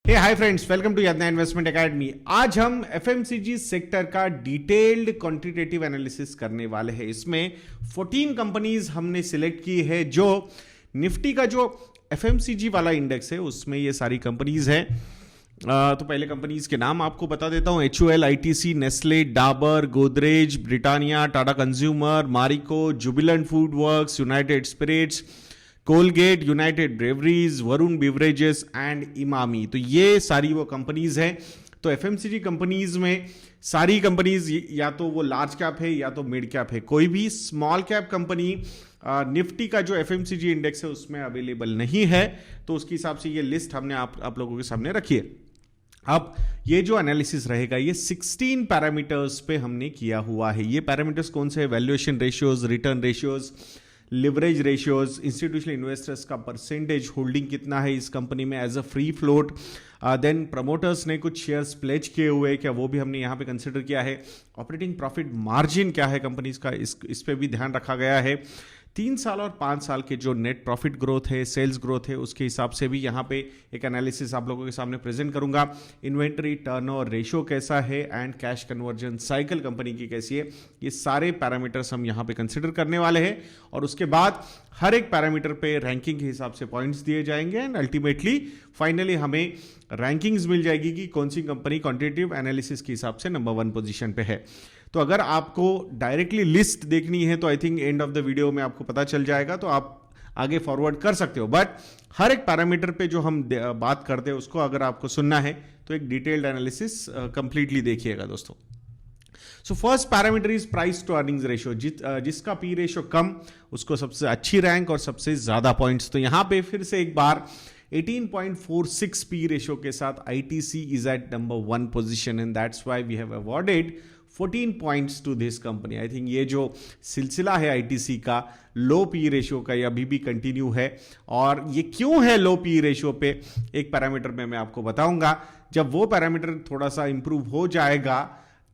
Hey hi friends, welcome to Yadnya investment academy. आज हम FMCG sector का डिटेल्ड क्वांटिटेटिव एनालिसिस करने वाले हैं। इसमें 14 कंपनीज हमने सिलेक्ट की है जो निफ्टी का जो एफएमसीजी वाला इंडेक्स है उसमें ये सारी कंपनीज हैं। तो पहले कंपनीज के नाम आपको बता देता हूं। HUL, ITC, Nestle, Dabur, Godrej, Britannia, Tata Consumer, Marico, Jubilant Food Works, United Spirits, Colgate, United Breweries, Varun Beverages and Emami. तो ये सारी वो कंपनीज हैं। तो एफएमसीजी कंपनीज में सारी कंपनीज या तो वो लार्ज कैप है या तो मिड कैप है। कोई भी स्मॉल कैप कंपनी निफ्टी का जो एफएमसीजी इंडेक्स है उसमें अवेलेबल नहीं है। तो उसके हिसाब से ये लिस्ट हमने आप लोगों के सामने रखी है। अब ये जो एनालिसिस रहेगा ये 16 पैरामीटर्स पे हमने किया हुआ है। ये पैरामीटर्स कौन से हैं? Valuation ratios, return ratios, leverage ratios, institutional investors का परसेंटेज होल्डिंग कितना है इस कंपनी में as a free float, then promoters ने कुछ शेयर्स प्लेज किए हुए क्या, वो भी हमने यहाँ पे कंसिडर किया है। ऑपरेटिंग प्रॉफिट मार्जिन क्या है कंपनीज का, इस पे भी ध्यान रखा गया है। 3 साल और 5 साल के जो नेट प्रॉफिट ग्रोथ है, सेल्स ग्रोथ है, उसके हिसाब से भी यहाँ पे एक एनालिसिस आप लोगों के सामने प्रेजेंट करूंगा। इन्वेंटरी टर्नओवर रेशियो कैसा है and cash conversion cycle company की कैसी है, ये सारे पैरामीटर्स हम यहाँ पे कंसिडर करने वाले हैं। और उसके बाद हर एक पैरामीटर पे रैंकिंग के हिसाब से पॉइंट्स दिए जाएंगे एंड अल्टीमेटली फाइनली हमें रैंकिंग्स मिल जाएगी कि कौन सी कंपनी क्वांटिटेटिव एनालिसिस के हिसाब से नंबर 1 पोजीशन पे है। तो अगर आपको डायरेक्टली लिस्ट देखनी है तो I think end of the video में आपको पता चल जाएगा, तो आप आगे फॉरवर्ड कर सकते हो। बट हर एक पैरामीटर पे जो हम बात करते हैं उसको अगर आपको सुनना है तो एक डिटेल्ड एनालिसिस कंप्लीटली देखिएगा दोस्तों। So first parameter is price to earnings ratio. जिसका पी रेशियो कम उसको सबसे अच्छी रैंक और सबसे ज्यादा पॉइंट्स। तो यहां पे फिर से एक बार 18.46 पी रेशियो के साथ ITC is at number 1 position and that's why we have awarded 14 points to this company. I think ये जो सिलसिला है ITC का लो पी रेशियो का ये अभी भी कंटिन्यू है। और ये क्यों है लो पी रेशियो पे, एक पैरामीटर में मैं आपको बताऊंगा। जब वो पैरामीटर थोड़ा सा इंप्रूव हो जाएगा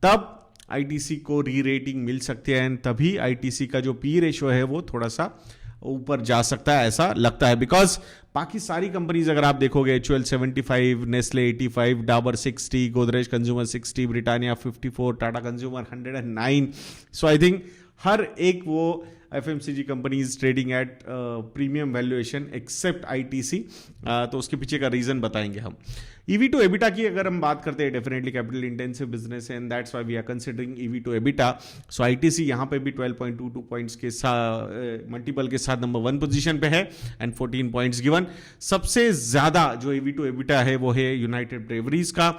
तब ITC को री रेटिंग मिल सकती है एंड तभी ITC का जो पी रेशियो है वो थोड़ा सा ऊपर जा सकता है, ऐसा लगता है। बिकॉज बाकी सारी कंपनीज अगर आप देखोगे, HUL 75, Nestle 85, Dabur 60, Godrej consumer 60, Britannia 54, Tata consumer 109। So I think हर एक वो FMCG companies trading at premium valuation except ITC। तो उसके पीछे का रीजन बताएंगे हम। EV टू एबिटा की अगर हम बात करते हैं, डेफिनेटली कैपिटल इंटेंसिव बिजनेस है and that's why we are considering EV to EBITDA. So ITC यहाँ पे भी 12.22 पॉइंट्स के साथ मल्टीपल के साथ नंबर 1 पोजीशन पे है एंड 14 पॉइंट्स गिवन। सबसे ज्यादा जो EV टू एबिटा है वो है यूनाइटेड ब्रेवरीज का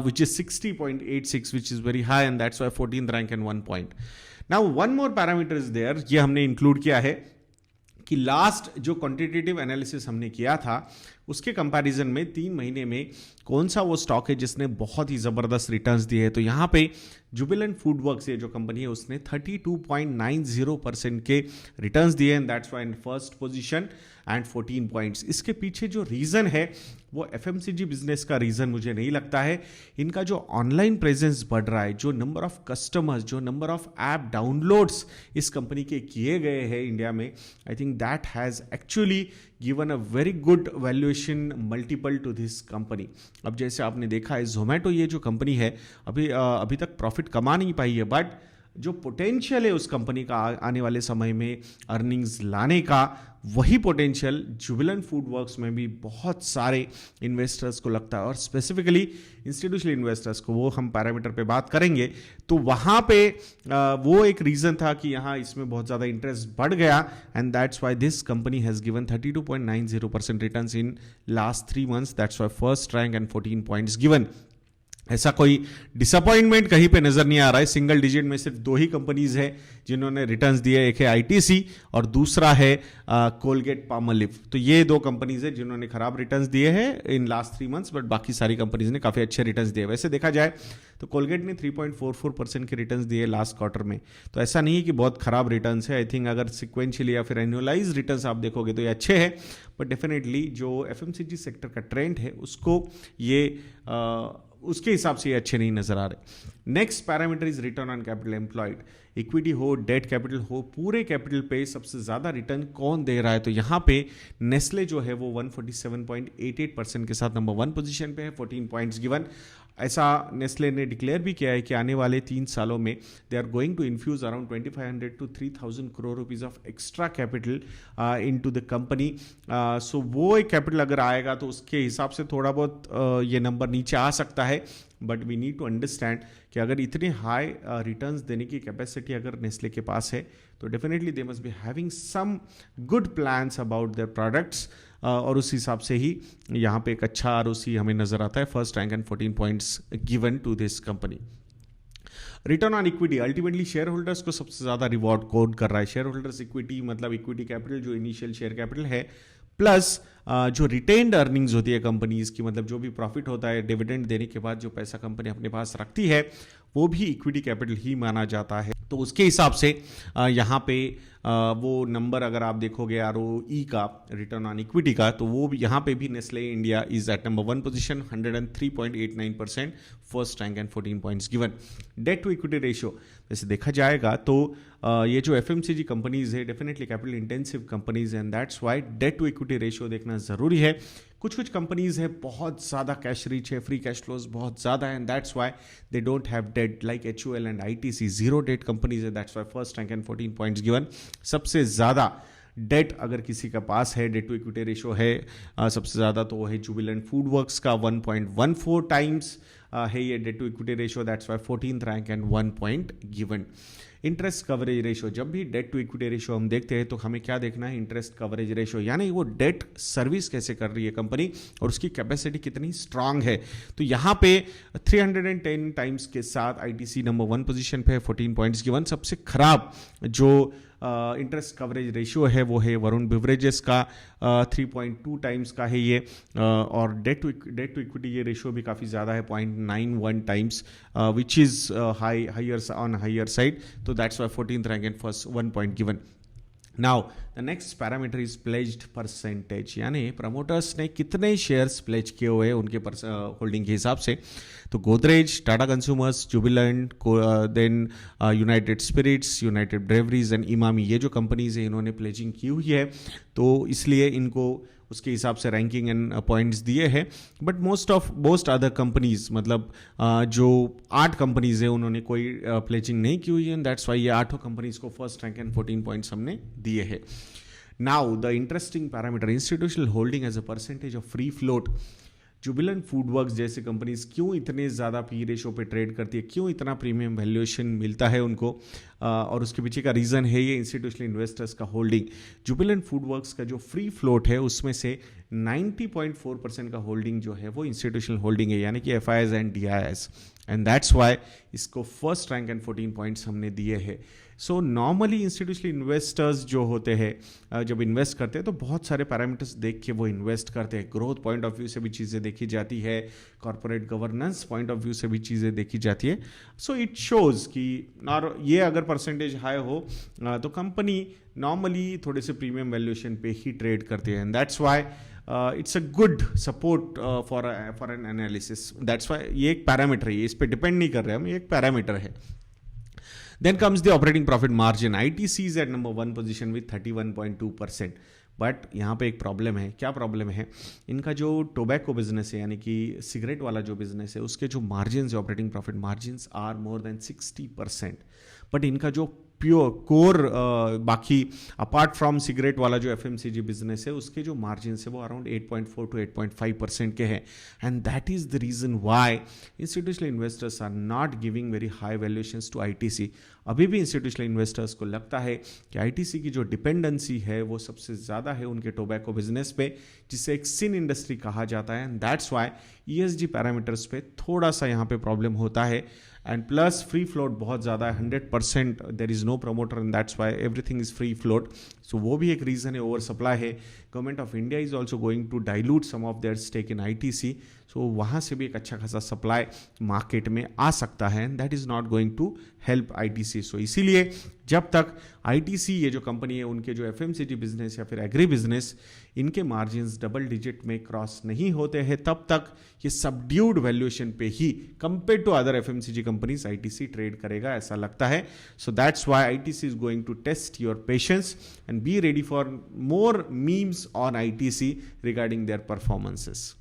which is 60.86 which is very high and that's why 14th rank and 1 point. Now one more parameter is there, ये हमने इंक्लूड किया है कि लास्ट जो क्वांटिटेटिव एनालिसिस हमने किया था उसके कंपैरिजन में 3 महीने में कौन सा वो स्टॉक है जिसने बहुत ही जबरदस्त रिटर्न्स दिए हैं। तो यहां पे जुबिलेंट फूड वर्क्स ये जो कंपनी है उसने 32.90% के रिटर्न्स दिए and that's why in first position and 14 points. इसके पीछे जो रीजन है वो एफएमसीजी बिजनेस का रीजन मुझे नहीं लगता है। इनका जो ऑनलाइन प्रेजेंस बढ़ रहा है, जो नंबर ऑफ कस्टमर्स, जो नंबर ऑफ ऐप डाउनलोड्स इस कंपनी के किए गए हैं इंडिया में, I think that has actually given a very good valuation multiple to this company. अब जैसे आपने देखा है जोमेटो ये जो कंपनी है अभी तक प्रॉफिट कमा नहीं पाई है, बट जो पोटेंशियल है उस कंपनी का आने वाले समय में अर्निंग्स लाने का, वही पोटेंशियल जुबिलेंट फूड वर्क्स में भी बहुत सारे इन्वेस्टर्स को लगता है और स्पेसिफिकली इंस्टीट्यूशनल इन्वेस्टर्स को, वो हम पैरामीटर पे बात करेंगे। तो वहाँ पे वो एक रीज़न था कि यहाँ इसमें बहुत ज़्यादा इंटरेस्ट बढ़ गया and that's why this company has given 32.90% returns in last 3 months। That's why first rank and 14 points given. ऐसा कोई डिसअपॉइंटमेंट कहीं पे नजर नहीं आ रहा है। सिंगल डिजिट में सिर्फ 2 ही कंपनीज है जिन्होंने रिटर्न्स दिए, एक है ITC और दूसरा है कोलगेट पामोलिव। तो ये 2 कंपनीज है जिन्होंने खराब रिटर्न्स दिए हैं इन लास्ट 3 months, बट बाकी सारी कंपनीज ने काफी अच्छे रिटर्न्स दिए। वैसे देखा जाए तो कोलगेट ने 3.44% के रिटर्न्स दिए लास्ट क्वार्टर में, तो ऐसा नहीं है कि बहुत खराब रिटर्न्स है। आई थिंक अगर सिक्वेंशियली या फिर एनुअलाइज रिटर्न्स आप देखोगे तो ये अच्छे हैं, बट डेफिनेटली जो एफएमसीजी सेक्टर का ट्रेंड है उसको ये उसके हिसाब से ये अच्छे नहीं नजर आ रहे। Next parameter is return on capital employed. Equity हो, डेट कैपिटल हो, पूरे कैपिटल पे सबसे ज्यादा रिटर्न कौन दे रहा है? तो यहाँ पे नेस्ले जो है वो 147.88% के साथ नंबर 1 पोजीशन पे है, 14 पॉइंट्स गिवन। ऐसा नेस्ले ने डिक्लेयर भी किया है कि आने वाले 3 सालों में they are going to infuse around 2500 to 3000 crore rupees of extra capital into the company. So वो एक कैपिटल अगर आएगा तो उसके हिसाब से थोड़ा बहुत ये नंबर नीचे आ सकता है, but we need to understand कि अगर इतने हाई रिटर्न्स देने की कैपेसिटी अगर नेस्ले के पास है तो definitely they must be having some good plans about their products, और उस हिसाब से ही यहाँ पे एक अच्छा आरओसी हमें नजर आता है। First rank and 14 points given to this company. Return on equity, ultimately share holders को सबसे ज्यादा रिवॉर्ड कौन कर रहा है? शेयर होल्डर्स इक्विटी मतलब इक्विटी कैपिटल जो इनिशियल शेयर कैपिटल है, प्लस जो रिटेन्ड अर्निंग्स होती है कंपनीज की, मतलब जो भी प्रॉफिट होता है डिविडेंड देने के बाद जो पैसा कंपनी अपने पास रखती है वो भी इक्विटी कैपिटल ही माना जाता है। तो उसके हिसाब से यहाँ पे वो नंबर अगर आप देखोगे ROE का, रिटर्न ऑन इक्विटी का, तो वो यहाँ पे भी Nestle India is at number 1 position, 103.89%, first rank and 14 points given. Debt to equity ratio वैसे देखा जाएगा तो ये जो FMCG कंपनीज है definitely capital intensive companies and that's why debt to equity ratio देखना जरूरी है। कुछ कंपनीज है बहुत ज़्यादा कैश रिच है, फ्री कैश फ्लोज बहुत ज़्यादा है, and that's why they don't have debt, like HUL and ITC, zero date companies है, that's why first rank and 14 points given. सबसे ज़्यादा डेट अगर किसी का पास है, डेट टू इक्विटी रेशियो है सबसे ज़्यादा, तो वो है जुबिलेंट फूड वर्क्स का 1.14 टाइम्स है ये debt to equity ratio, that's why 14th rank and 1 point given. Interest coverage ratio, जब भी डेट टू इक्विटी रेशियो हम देखते हैं तो हमें क्या देखना है? इंटरेस्ट कवरेज रेशियो, यानी वो डेट सर्विस कैसे कर रही है कंपनी और उसकी कैपेसिटी कितनी स्ट्रांग है। तो यहाँ पे 310 टाइम्स के साथ ITC नंबर 1 पोजीशन पे है, 14 पॉइंट्स गिवन। सबसे खराब जो इंटरेस्ट कवरेज रेशियो है वो है वरुण बिवरेजेस का, 3.2 टाइम्स का है ये, और डेट टू इक्विटी ये रेशियो भी काफ़ी ज़्यादा है, 0.91 times, which is higher side, तो that's why 14th rank and first 1 point given. Now the next parameter is pledged percentage, यानी प्रमोटर्स ने कितने शेयर्स प्लेज किए हुए हैं उनके होल्डिंग के हिसाब से। तो Godrej, Tata Consumers, Jubilant, then United Spirits, United Breweries and Emami, ये जो कंपनीज है इन्होंने प्लेजिंग की हुई है, तो इसलिए इनको उसके हिसाब से रैंकिंग एंड पॉइंट्स दिए हैं। बट मोस्ट अदर कंपनीज, मतलब जो 8 कंपनीज है उन्होंने कोई प्लेजिंग नहीं की हुई है, दैट्स वाई ये 8 कंपनीज को फर्स्ट रैंक एंड 14 पॉइंट्स हमने दिए हैं। Now the interesting parameter, institutional holding as a percentage of free float. Jubilant Food Works जैसे कंपनीज क्यों इतने ज़्यादा पी रेशो पे ट्रेड करती है, क्यों इतना प्रीमियम वैल्यूएशन मिलता है उनको, और उसके पीछे का रीज़न है ये इंस्टीट्यूशनल इन्वेस्टर्स का होल्डिंग। जुबिलेंट फूड वर्क्स का जो फ्री फ्लोट है उसमें से 90.4% का होल्डिंग जो है वो इंस्टीट्यूशनल होल्डिंग है, यानी कि FIIs and DIIs, and that's Y इसको फर्स्ट रैंक एंड 14 पॉइंट्स हमने दिए हैं। सो नॉर्मली इंस्टीट्यूशनल इन्वेस्टर्स जो होते हैं जब इन्वेस्ट करते हैं तो बहुत सारे पैरामीटर्स देख के वो इन्वेस्ट करते हैं। ग्रोथ पॉइंट ऑफ व्यू से भी चीज़ें देखी जाती है, corporate governance point of view से भी चीज़ें देखी जाती है। सो इट शोज़ कि ये अगर परसेंटेज हाई हो तो कंपनी नॉर्मली थोड़े से प्रीमियम वैल्यूएशन पे ही ट्रेड करती है, and that's why it's a good support for an analysis. That's why ये एक पैरामीटर है, इस पर डिपेंड नहीं कर रहे हम, ये एक पैरामीटर है। Then comes the operating profit margin. ITC is at number 1 position with 31.2%. But यहाँ पे एक प्रॉब्लम है। क्या प्रॉब्लम है? इनका जो टोबैको बिजनेस है, यानी कि सिगरेट वाला जो बिजनेस है, उसके जो मार्जिन है, operating profit margin are more than 60%। But इनका जो प्योर कोर बाकी अपार्ट फ्रॉम सिगरेट वाला जो FMCG बिजनेस है उसके जो मार्जिन है वो अराउंड 8.4 to 8.5% के हैं, and that is the reason why institutional investors are not giving very high valuations to ITC। अभी भी इंस्टीट्यूशनल इन्वेस्टर्स को लगता है कि ITC की जो डिपेंडेंसी है वो सबसे ज़्यादा है उनके टोबैको बिजनेस पे, जिसे एक सिन इंडस्ट्री कहा जाता है, and that's Y ESG parameters पे थोड़ा सा यहाँ पे प्रॉब्लम होता है। एंड प्लस फ्री फ्लोट बहुत ज़्यादा है, 100%, there is no promoter and that's why everything is free float. So वो भी एक रीज़न है. ओवर सप्लाई है. Government of India is also going to dilute some of their stake in ITC. So वहाँ से भी एक अच्छा खासा सप्लाई मार्केट में आ सकता है and that is not going to help ITC. So इसीलिए जब तक ITC ये जो कंपनी है उनके जो FMCG बिजनेस या फिर एग्री बिजनेस इनके मार्जिन्स डबल डिजिट में क्रॉस नहीं होते हैं तब तक ये सबड्यूड वैल्यूएशन पे ही compare to other FMCG companies ITC trade करेगा ऐसा लगता है. So that's why ITC is going to test your patience and be ready for more memes on ITC regarding their performances.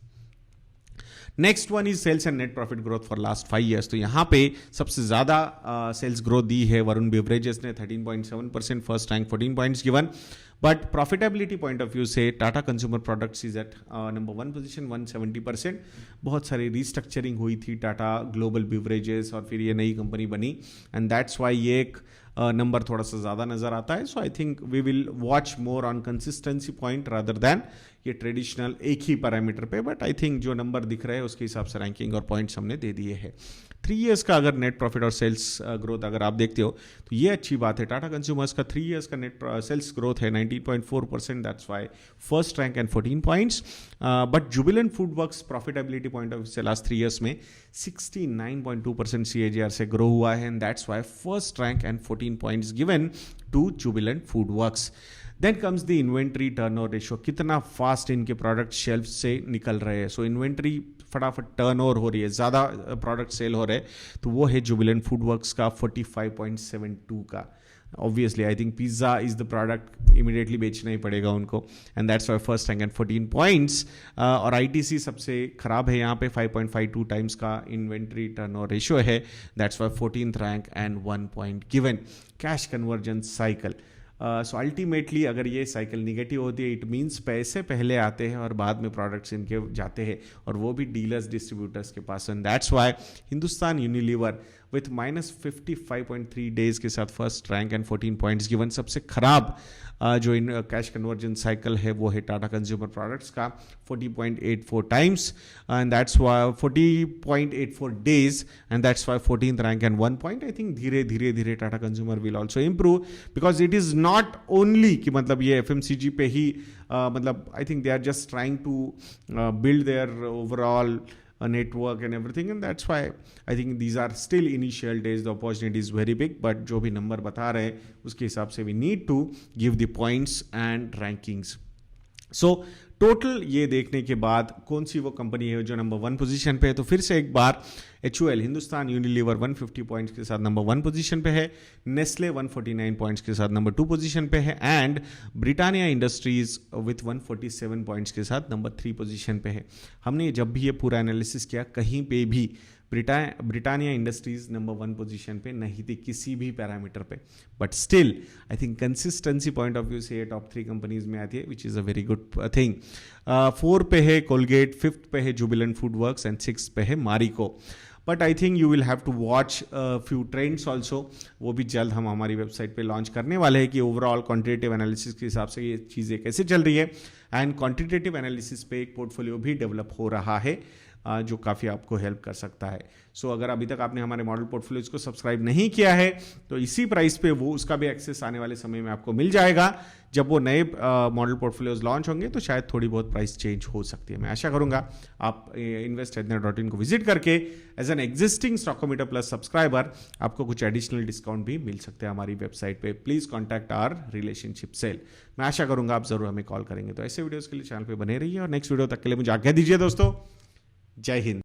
Next one is sales and net profit growth for last 5 years. तो यहाँ पे सबसे ज़्यादा sales growth दी है Varun beverages ने 13.7%, first rank 14 points given. But profitability point of view से Tata consumer products is at number 1 position 170%. बहुत सारी रीस्ट्रक्चरिंग हुई थी टाटा ग्लोबल बेवरेजेस और फिर ये नई कंपनी बनी एंड दैट्स वाई ये एक नंबर थोड़ा सा ज़्यादा नज़र आता है. So I think we will watch more on consistency point rather than ये ट्रेडिशनल एक ही पैरामीटर पे. बट आई थिंक जो नंबर दिख रहे हैं उसके हिसाब से रैंकिंग और पॉइंट्स हमने दे दिए हैं. 3 years का अगर नेट प्रॉफिट और सेल्स ग्रोथ अगर आप देखते हो तो ये अच्छी बात है. टाटा कंज्यूमर्स का 3 years का नेट सेल्स ग्रोथ है 19.4%, that's why first rank and 14 points. But Jubilant Food Works profitability point of view से लास्ट 3 years में 69.2% CAGR से ग्रो हुआ है and that's why first rank and 14 points given to Jubilant Food Works. Then comes the inventory turnover ratio. कितना fast इनके product shelf से निकल रहे हैं. सो इन्वेंट्री फटाफट टर्नओवर हो रही है, ज़्यादा प्रोडक्ट सेल हो रहे हैं. तो वो है जुबिलेंट फूड वर्क्स का 45.72 का. Obviously I think pizza is the product immediately बेचना ही पड़ेगा उनको and that's why first rank and 14 points. और ITC सबसे खराब है यहाँ पे 5.52 टाइम्स का इन्वेंट्री टर्नओवर रेशियो है, that's why 14th rank and 1 point given. Cash conversion cycle. So ultimately अगर ये साइकिल निगेटिव होती है इट मीन्स पैसे पहले आते हैं और बाद में प्रोडक्ट्स इनके जाते हैं और वो भी डीलर्स डिस्ट्रीब्यूटर्स के पास. And that's why Hindustan Unilever with -55.3 days के साथ first rank and 14 points given. सबसे खराब जो इन कैश कन्वर्जन साइकिल है वो है टाटा कंज्यूमर प्रोडक्ट्स का 40.84 times and that's why 40.84 days and that's why 14th rank and 1 point. I think धीरे धीरे धीरे Tata Consumer will also improve because it is not only कि मतलब ये FMCG पे ही मतलब I think they are just trying to build their overall network and everything and that's why I think these are still initial days. The opportunity is very big but जो भी number बता रहे हैं उसके हिसाब से we need to give the points and rankings. So total ये देखने के बाद कौन सी वो कंपनी है जो नंबर 1 पोजीशन पे है. तो फिर से एक बार HUL हिंदुस्तान यूनिलीवर 150 पॉइंट्स के साथ नंबर 1 पोजीशन पे है, नेस्ले 149 पॉइंट्स के साथ नंबर 2 पोजीशन पे है and Britannia industries with 147 points के साथ नंबर 3 पोजीशन पे है. हमने जब भी ये पूरा एनालिसिस किया कहीं पे भी ब्रिटानिया इंडस्ट्रीज नंबर 1 पोजीशन पे नहीं थी किसी भी पैरामीटर पे. But still I think consistency point of view से ये टॉप 3 कंपनीज में आती है which is a very good thing. 4 पे है कोलगेट, 5th पे है Jubilant Food works and 6th पे है Marico. But I think you will have to watch few trends also. वो भी जल्द हम हमारी वेबसाइट पे लॉन्च करने वाले हैं कि ओवरऑल क्वांटिटेटिव एनालिसिस के हिसाब से ये चीज़ें कैसे चल रही है एंड क्वांटिटेटिव एनालिसिस पे एक पोर्टफोलियो भी डेवलप हो रहा है जो काफ़ी आपको हेल्प कर सकता है. सो अगर अभी तक आपने हमारे मॉडल पोर्टफोलियोज को सब्सक्राइब नहीं किया है तो इसी प्राइस पे वो उसका भी एक्सेस आने वाले समय में आपको मिल जाएगा. जब वो नए मॉडल पोर्टफोलियोज लॉन्च होंगे तो शायद थोड़ी बहुत प्राइस चेंज हो सकती है. मैं आशा करूंगा आप invest.in को विजिट करके as an existing stockometer plus subscriber आपको कुछ एडिशनल डिस्काउंट भी मिल सकते हैं हमारी वेबसाइट पे. Please contact our relationship cell. मैं आशा करूंगा आप जरूर हमें कॉल करेंगे. तो ऐसे वीडियोज़ के लिए चैनल पर बने रहिए और नेक्स्ट वीडियो तक के लिए मुझे आज्ञा दीजिए दोस्तों. जय हिंद.